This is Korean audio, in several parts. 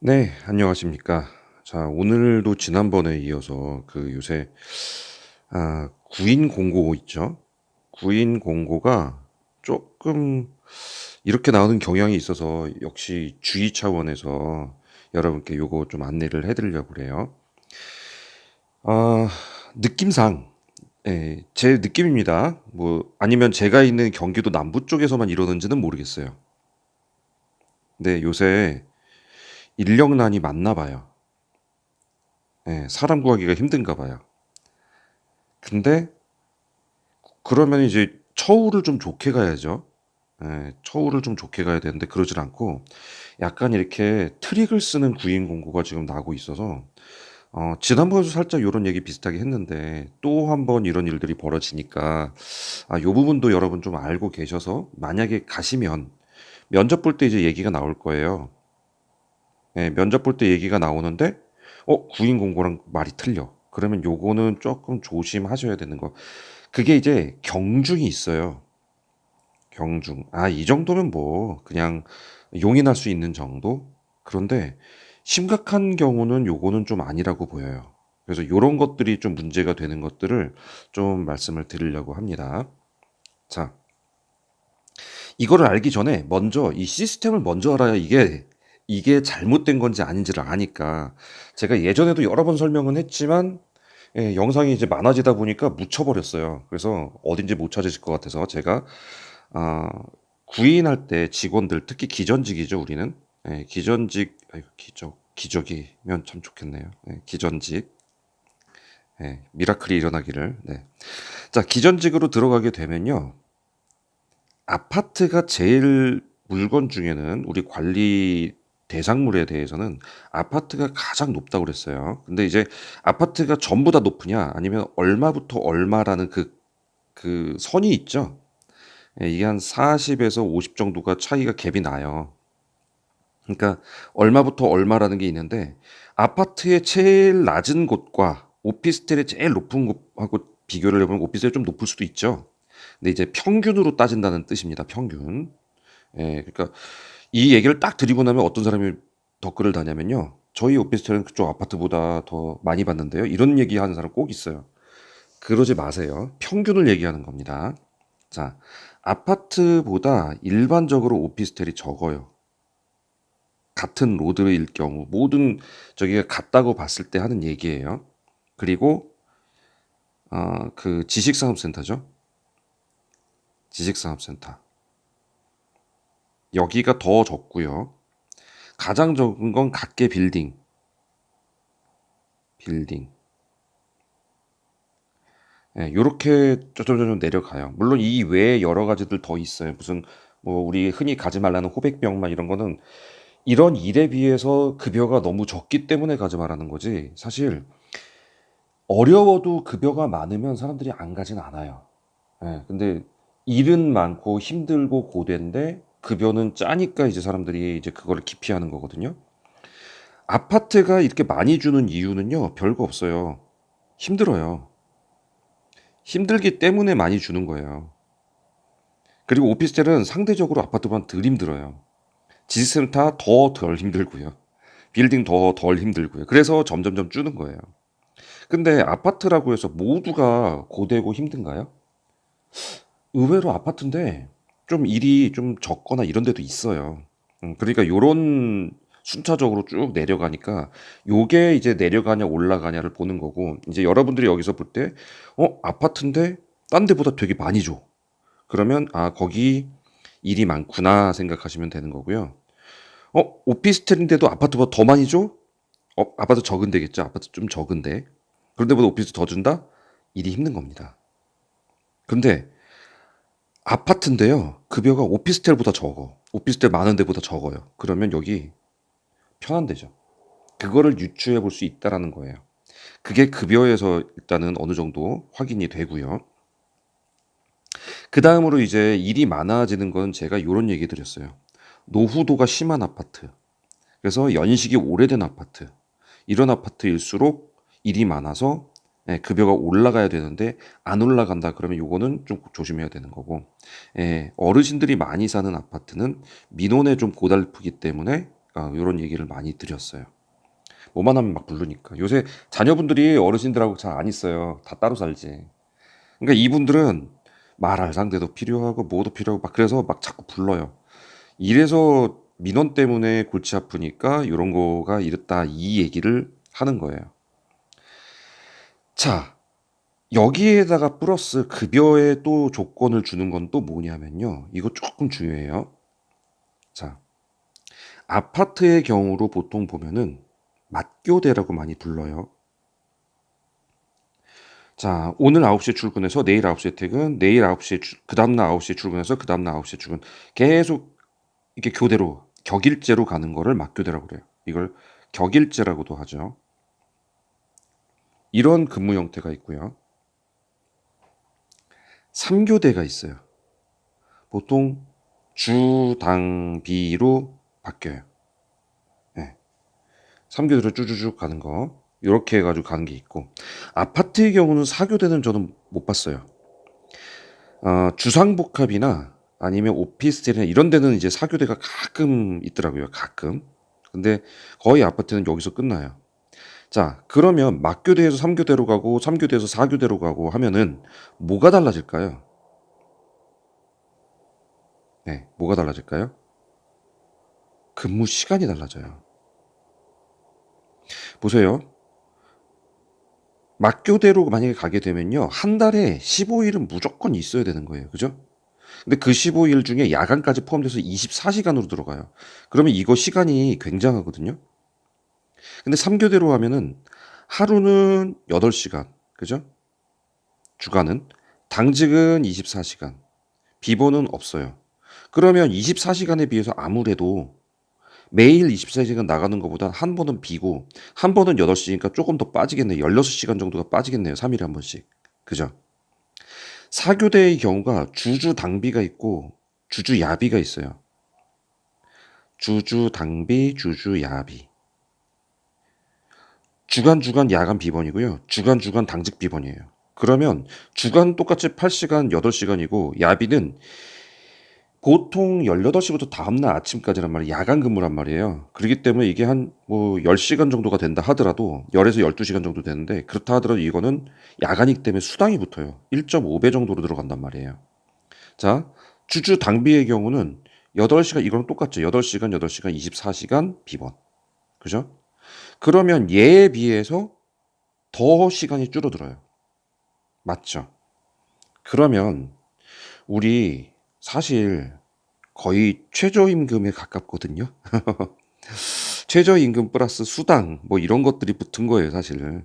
네, 안녕하십니까. 자, 오늘도 지난번에 이어서 그 요새 구인 공고 있죠. 구인 공고가 조금 이렇게 나오는 경향이 있어서 역시 주의 차원에서 여러분께 요거 좀 안내를 해드리려고 그래요. 아, 느낌상, 예, 제 느낌입니다. 뭐 아니면 제가 있는 경기도 남부 쪽에서만 이러는지는 모르겠어요. 근데 요새 인력난이 많나 봐요. 예, 사람 구하기가 힘든가 봐요. 근데 그러면 이제 처우를 좀 좋게 가야죠. 예, 처우를 좀 좋게 가야 되는데 그러질 않고 약간 이렇게 트릭을 쓰는 구인 공고가 지금 나오고 있어서 지난번에도 살짝 요런 얘기 비슷하게 했는데 또 한 번 이런 일들이 벌어지니까 요 부분도 여러분 좀 알고 계셔서 만약에 가시면 면접 볼 때 이제 얘기가 나올 거예요. 예, 면접 볼 때 얘기가 나오는데 구인 공고랑 말이 틀려. 그러면 요거는 조금 조심하셔야 되는 거. 그게 이제 경중이 있어요. 경중. 이 정도면 뭐 그냥 용인할 수 있는 정도? 그런데 심각한 경우는 요거는 좀 아니라고 보여요. 그래서 요런 것들이 좀 문제가 되는 것들을 좀 말씀을 드리려고 합니다. 자, 이거를 알기 전에 먼저 이 시스템을 먼저 알아야 이게 잘못된 건지 아닌지를 아니까 제가 예전에도 여러 번 설명은 했지만 영상이 이제 많아지다 보니까 묻혀버렸어요. 그래서 어딘지 못 찾으실 것 같아서 제가 아, 구인할 때 직원들 특히 기전직이죠 우리는 기전직 기적이면 참 좋겠네요. 기전직 미라클이 일어나기를. 네. 자, 기전직으로 들어가게 되면요 아파트가 제일 물건 중에는 우리 관리 대상물에 대해서는 아파트가 가장 높다고 그랬어요. 근데 이제 아파트가 전부 다 높으냐 아니면 얼마부터 얼마라는 그 선이 있죠. 이게 한 40에서 50 정도가 차이가 갭이 나요. 그러니까 얼마부터 얼마라는 게 있는데 아파트의 제일 낮은 곳과 오피스텔의 제일 높은 곳하고 비교를 해보면 오피스텔이 좀 높을 수도 있죠. 근데 이제 평균으로 따진다는 뜻입니다. 평균. 그러니까 이 얘기를 딱 드리고 나면 어떤 사람이 댓글을 다냐면요. 저희 오피스텔은 그쪽 아파트보다 더 많이 받는데요. 이런 얘기 하는 사람 꼭 있어요. 그러지 마세요. 평균을 얘기하는 겁니다. 자, 아파트보다 일반적으로 오피스텔이 적어요. 같은 로드일 경우 모든 저기가 같다고 봤을 때 하는 얘기예요. 그리고 그 지식산업센터죠. 지식산업센터 여기가 더 적고요. 가장 적은 건 각계 빌딩. 요렇게 쪼쪼쪼 내려가요. 물론 이 외에 여러 가지들 더 있어요. 무슨 뭐 우리 흔히 가지 말라는 호백병만 이런 거는 이런 일에 비해서 급여가 너무 적기 때문에 가지 말라는 거지. 사실 어려워도 급여가 많으면 사람들이 안 가진 않아요. 근데 일은 많고 힘들고 고된데 급여는 짜니까 이제 사람들이 이제 그거를 기피하는 거거든요. 아파트가 이렇게 많이 주는 이유는요, 별거 없어요. 힘들어요. 힘들기 때문에 많이 주는 거예요. 그리고 오피스텔은 상대적으로 아파트보다 덜 힘들어요. 지식센터 더 덜 힘들고요. 빌딩 더 덜 힘들고요. 그래서 점점점 주는 거예요. 근데 아파트라고 해서 모두가 고되고 힘든가요? 의외로 아파트인데 좀 일이 좀 적거나 이런 데도 있어요. 그러니까 요런 순차적으로 쭉 내려가니까 요게 이제 내려가냐 올라가냐를 보는 거고 이제 여러분들이 여기서 볼 때 아파트인데 딴 데보다 되게 많이 줘. 그러면 거기 일이 많구나 생각하시면 되는 거고요. 오피스텔인데도 아파트보다 더 많이 줘? 아파트 적은 데겠죠. 아파트 좀 적은데. 그런데보다 오피스 더 준다? 일이 힘든 겁니다. 근데 아파트인데요. 급여가 오피스텔보다 적어. 오피스텔 많은 데보다 적어요. 그러면 여기 편한 데죠. 그거를 유추해 볼 수 있다라는 거예요. 그게 급여에서 일단은 어느 정도 확인이 되고요. 그 다음으로 이제 일이 많아지는 건 제가 요런 얘기 드렸어요. 노후도가 심한 아파트. 그래서 연식이 오래된 아파트. 이런 아파트일수록 일이 많아서 급여가 올라가야 되는데 안 올라간다 그러면 요거는 좀 조심해야 되는 거고 어르신들이 많이 사는 아파트는 민원에 좀 고달프기 때문에 할까 이런 얘기를 많이 드렸어요. 뭐만 하면 막 부르니까. 요새 자녀분들이 어르신들하고 잘 안 있어요. 다 따로 살지. 그러니까 이분들은 말할 상대도 필요하고 뭐도 필요하고 막 그래서 막 자꾸 불러요. 이래서 민원 때문에 골치 아프니까 이런 거가 이랬다 이 얘기를 하는 거예요. 자, 여기에다가 플러스 급여에 또 조건을 주는 건 또 뭐냐면요. 이거 조금 중요해요. 자, 아파트의 경우로 보통 보면은 맞교대라고 많이 불러요. 자, 오늘 9시에 출근해서 내일 9시에 퇴근, 내일 9시에 그 다음날 9시에 출근해서 그 다음날 9시에 출근. 계속 이렇게 교대로 격일제로 가는 거를 맞교대라고 그래요. 이걸 격일제라고도 하죠. 이런 근무 형태가 있고요. 3교대가 있어요. 보통 주당비로 바뀌어요. 네. 3교대로 쭈쭈쭉 가는 거. 이렇게 해가지고 가는 게 있고. 아파트의 경우는 4교대는 저는 못 봤어요. 주상복합이나 아니면 오피스텔이나 이런 데는 이제 4교대가 가끔 있더라고요. 가끔. 근데 거의 아파트는 여기서 끝나요. 자, 그러면 맞교대에서 3교대로 가고 3교대에서 4교대로 가고 하면은 뭐가 달라질까요? 네, 뭐가 달라질까요? 근무 시간이 달라져요. 보세요. 맞교대로 만약에 가게 되면요. 한 달에 15일은 무조건 있어야 되는 거예요. 그죠? 근데 그 15일 중에 야간까지 포함돼서 24시간으로 들어가요. 그러면 이거 시간이 굉장하거든요. 근데 3교대로 하면은 하루는 8시간. 그죠? 주간은. 당직은 24시간. 비보는 없어요. 그러면 24시간에 비해서 아무래도 매일 24시간 나가는 것보다 한 번은 비고 한 번은 8시니까 조금 더 빠지겠네요. 16시간 정도가 빠지겠네요. 3일에 한 번씩. 그죠? 4교대의 경우가 주주 당비가 있고 주주 야비가 있어요. 주주 당비, 주주 야비. 주간 주간 야간 비번이고요. 주간 주간 당직 비번이에요. 그러면 주간 똑같이 8시간, 8시간이고 야비는 보통 18시부터 다음날 아침까지란 말이에요. 야간 근무란 말이에요. 그렇기 때문에 이게 한 뭐 10시간 정도가 된다 하더라도 10에서 12시간 정도 되는데 그렇다 하더라도 이거는 야간이기 때문에 수당이 붙어요. 1.5배 정도로 들어간단 말이에요. 자, 주주 당비의 경우는 8시간 이거랑 똑같죠. 8시간, 8시간, 24시간 비번. 그죠? 그러면 얘에 비해서 더 시간이 줄어들어요. 맞죠? 그러면 우리 사실 거의 최저임금에 가깝거든요. 최저임금 플러스 수당 뭐 이런 것들이 붙은 거예요, 사실.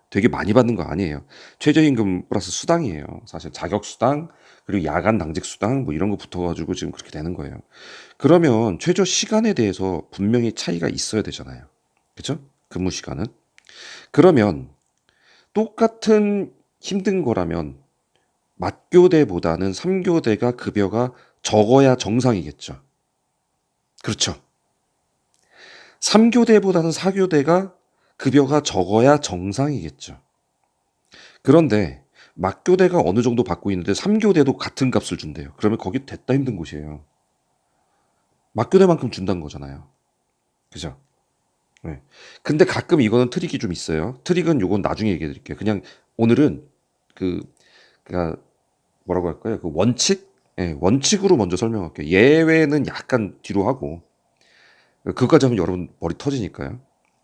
되게 많이 받는 거 아니에요. 최저임금 플러스 수당이에요. 사실 자격 수당 그리고 야간 당직 수당 뭐 이런 거 붙어가지고 지금 그렇게 되는 거예요. 그러면 최저 시간에 대해서 분명히 차이가 있어야 되잖아요. 그죠? 근무 시간은. 그러면 똑같은 힘든 거라면 맞교대보다는 3교대가 급여가 적어야 정상이겠죠. 그렇죠. 3교대보다는 4교대가 급여가 적어야 정상이겠죠. 그런데 맞교대가 어느 정도 받고 있는데 3교대도 같은 값을 준대요. 그러면 거기 됐다 힘든 곳이에요. 맞교대만큼 준다는 거잖아요. 그죠? 네. 근데 가끔 이거는 트릭이 좀 있어요. 트릭은 요건 나중에 얘기해 드릴게요. 그냥 오늘은 그, 그 뭐라고 할까요? 그 원칙? 예, 원칙으로 먼저 설명할게요. 예외는 약간 뒤로 하고 그거까지 하면 여러분 머리 터지니까요.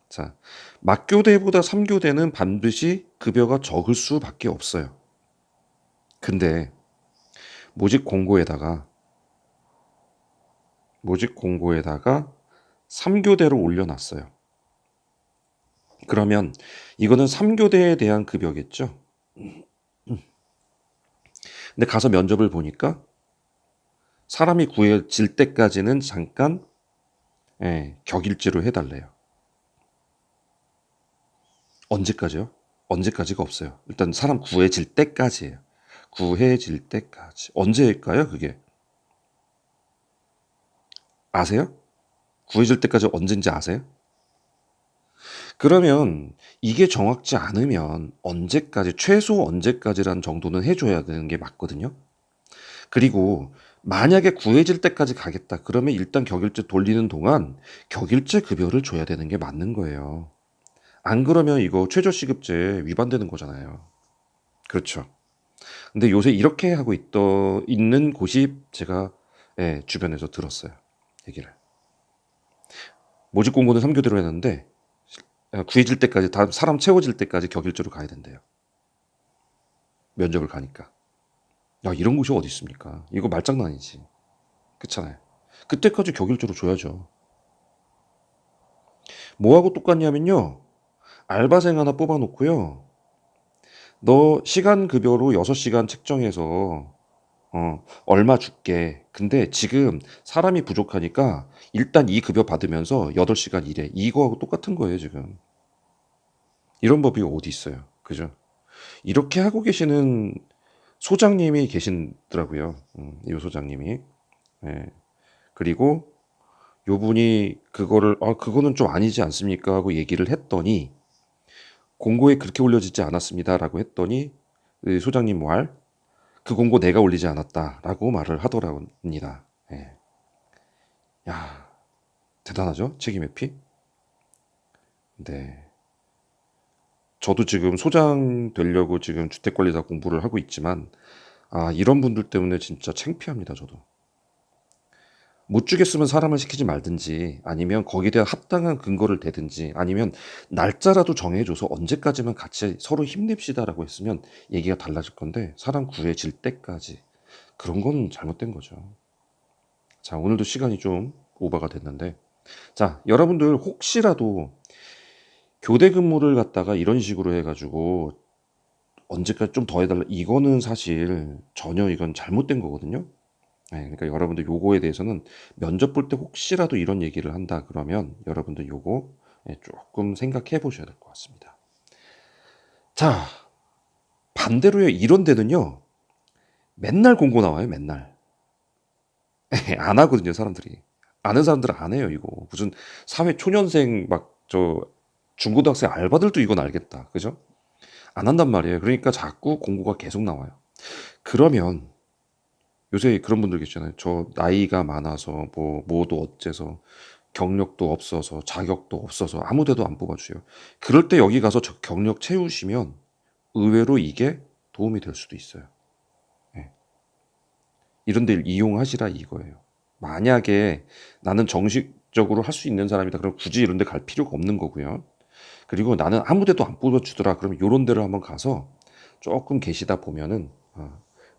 자, 맞교대보다 3교대는 반드시 급여가 적을 수밖에 없어요. 근데 모집 공고에다가 모집 공고에다가 3교대로 올려놨어요. 그러면 이거는 3교대에 대한 급여겠죠? 근데 가서 면접을 보니까 사람이 구해질 때까지는 잠깐 격일제로 해달래요. 언제까지요? 언제까지가 없어요. 일단 사람 구해질 때까지예요. 구해질 때까지. 언제일까요, 그게? 아세요? 구해질 때까지 언젠지 아세요? 그러면 이게 정확지 않으면 언제까지, 최소 언제까지란 정도는 해줘야 되는 게 맞거든요. 그리고 만약에 구해질 때까지 가겠다. 그러면 일단 격일제 돌리는 동안 격일제 급여를 줘야 되는 게 맞는 거예요. 안 그러면 이거 최저시급제 위반되는 거잖아요. 그렇죠. 근데 요새 이렇게 하고 있는 곳이 제가 예, 주변에서 들었어요. 얘기를. 모집 공고는 3교대로 했는데 구해질 때까지 다 사람 채워질 때까지 격일제로 가야 된대요. 면접을 가니까. 야, 이런 곳이 어디 있습니까? 이거 말장난이지. 그렇잖아요. 그때까지 격일제로 줘야죠. 뭐하고 똑같냐면요. 알바생 하나 뽑아놓고요. 너 시간 급여로 6시간 책정해서 얼마 줄게. 근데 지금 사람이 부족하니까 일단 이 급여 받으면서 8시간 일해. 이거하고 똑같은 거예요, 지금. 이런 법이 어디 있어요. 그죠? 이렇게 하고 계시는 소장님이 계시더라고요. 이 소장님이. 예. 그리고 요 분이 그거를, 그거는 좀 아니지 않습니까? 하고 얘기를 했더니, 공고에 그렇게 올려지지 않았습니다라고 했더니, 그 소장님 말, 그 공고 내가 올리지 않았다라고 말을 하더랍니다. 예. 야, 대단하죠? 책임 회피? 네. 저도 지금 소장 되려고 지금 주택관리사 공부를 하고 있지만, 이런 분들 때문에 진짜 창피합니다, 저도. 못 주겠으면 사람을 시키지 말든지, 아니면 거기에 대한 합당한 근거를 대든지, 아니면 날짜라도 정해줘서 언제까지만 같이 서로 힘냅시다라고 했으면 얘기가 달라질 건데, 사람 구해질 때까지. 그런 건 잘못된 거죠. 자, 오늘도 시간이 좀 오버가 됐는데, 자, 여러분들 혹시라도 교대 근무를 갖다가 이런 식으로 해가지고 언제까지 좀 더 해달라. 이거는 사실 전혀 이건 잘못된 거거든요. 네, 그러니까 여러분들 요거에 대해서는 면접 볼 때 혹시라도 이런 얘기를 한다 그러면 여러분들 요거 조금 생각해 보셔야 될 것 같습니다. 자, 반대로요. 이런 데는요. 맨날 공고 나와요. 맨날. 안 하거든요, 사람들이. 아는 사람들은 안 해요, 이거. 무슨 사회 초년생 막 저 중고등학생 알바들도 이건 알겠다. 그죠? 안 한단 말이에요. 그러니까 자꾸 공고가 계속 나와요. 그러면 요새 그런 분들 계시잖아요. 저 나이가 많아서 뭐도 어째서 경력도 없어서 자격도 없어서 아무 데도 안 뽑아주세요. 그럴 때 여기 가서 저 경력 채우시면 의외로 이게 도움이 될 수도 있어요. 예. 이런 데를 이용하시라 이거예요. 만약에 나는 정식적으로 할 수 있는 사람이다. 그럼 굳이 이런 데 갈 필요가 없는 거고요. 그리고 나는 아무 데도 안 뽑아주더라. 그러면 이런 데를 한번 가서 조금 계시다 보면은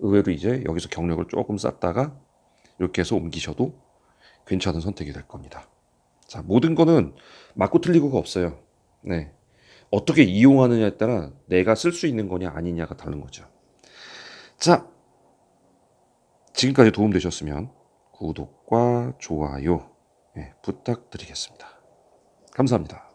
의외로 이제 여기서 경력을 조금 쌓다가 이렇게 해서 옮기셔도 괜찮은 선택이 될 겁니다. 자, 모든 거는 맞고 틀리고가 없어요. 네. 어떻게 이용하느냐에 따라 내가 쓸 수 있는 거냐 아니냐가 다른 거죠. 자, 지금까지 도움되셨으면 구독과 좋아요 부탁드리겠습니다. 감사합니다.